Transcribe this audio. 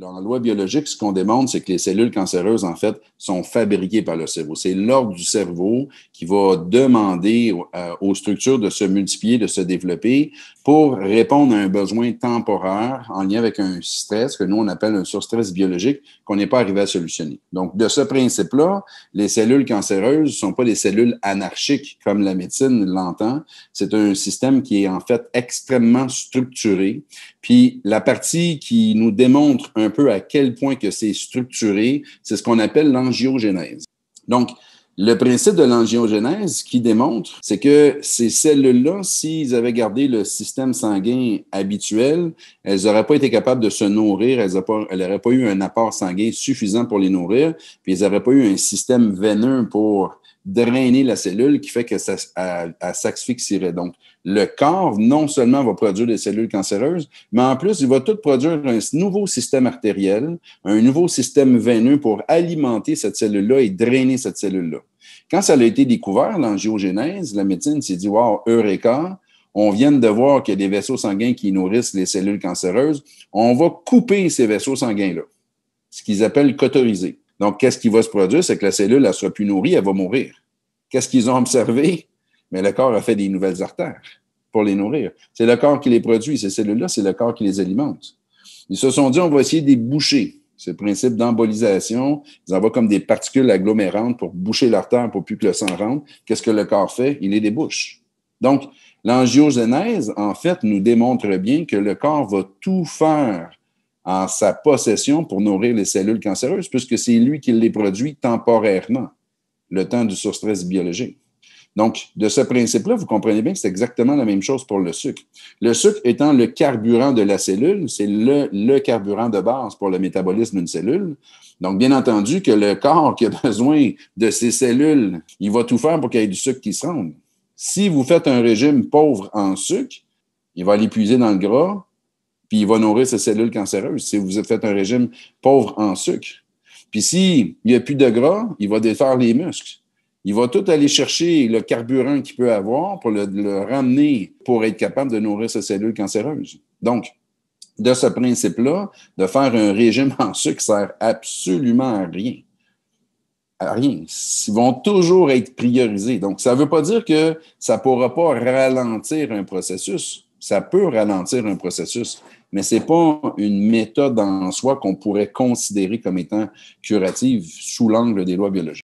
En loi biologique, ce qu'on démontre, c'est que les cellules cancéreuses, en fait, sont fabriquées par le cerveau. C'est l'ordre du cerveau qui va demander aux structures de se multiplier, de se développer pour répondre à un besoin temporaire en lien avec un stress que nous, on appelle un surstress biologique qu'on n'est pas arrivé à solutionner. Donc, de ce principe-là, les cellules cancéreuses ne sont pas des cellules anarchiques comme la médecine l'entend. C'est un système qui est en fait extrêmement structuré. Puis la partie qui nous démontre un peu à quel point que c'est structuré, c'est ce qu'on appelle l'angiogénèse. Donc, le principe de l'angiogénèse qui démontre, c'est que ces cellules-là, s'ils avaient gardé le système sanguin habituel, elles n'auraient pas été capables de se nourrir, elles n'auraient pas eu un apport sanguin suffisant pour les nourrir, puis elles n'auraient pas eu un système veineux pour drainer la cellule qui fait que ça s'asphyxierait. Donc, le corps, non seulement va produire des cellules cancéreuses, mais en plus, il va tout produire un nouveau système artériel, un nouveau système veineux pour alimenter cette cellule-là et drainer cette cellule-là. Quand ça a été découvert, l'angiogénèse, la médecine s'est dit, wow, eureka, on vient de voir qu'il y a des vaisseaux sanguins qui nourrissent les cellules cancéreuses, on va couper ces vaisseaux sanguins-là, ce qu'ils appellent cauteriser. Donc, qu'est-ce qui va se produire? C'est que la cellule, elle ne sera plus nourrie, elle va mourir. Qu'est-ce qu'ils ont observé? Mais le corps a fait des nouvelles artères pour les nourrir. C'est le corps qui les produit. Ces cellules-là, c'est le corps qui les alimente. Ils se sont dit, on va essayer de les boucher. C'est le principe d'embolisation. Ils envoient comme des particules agglomérantes pour boucher l'artère pour plus que le sang rentre. Qu'est-ce que le corps fait? Il les débouche. Donc, l'angiogénèse, en fait, nous démontre bien que le corps va tout faire en sa possession pour nourrir les cellules cancéreuses, puisque c'est lui qui les produit temporairement, le temps du surstress biologique. Donc, de ce principe-là, vous comprenez bien que c'est exactement la même chose pour le sucre. Le sucre étant le carburant de la cellule, c'est le carburant de base pour le métabolisme d'une cellule. Donc, bien entendu que le corps qui a besoin de ces cellules, il va tout faire pour qu'il y ait du sucre qui se rende. Si vous faites un régime pauvre en sucre, il va l'épuiser dans le gras, puis il va nourrir ces cellules cancéreuses. Si vous faites un régime pauvre en sucre. Puis s'il n'y a plus de gras, il va défaire les muscles. Il va tout aller chercher le carburant qu'il peut avoir pour le ramener pour être capable de nourrir ces cellules cancéreuses. Donc, de ce principe-là, de faire un régime en sucre sert absolument à rien. À rien. Ils vont toujours être priorisés. Donc, ça ne veut pas dire que ça ne pourra pas ralentir un processus. Ça peut ralentir un processus, mais ce n'est pas une méthode en soi qu'on pourrait considérer comme étant curative sous l'angle des lois biologiques.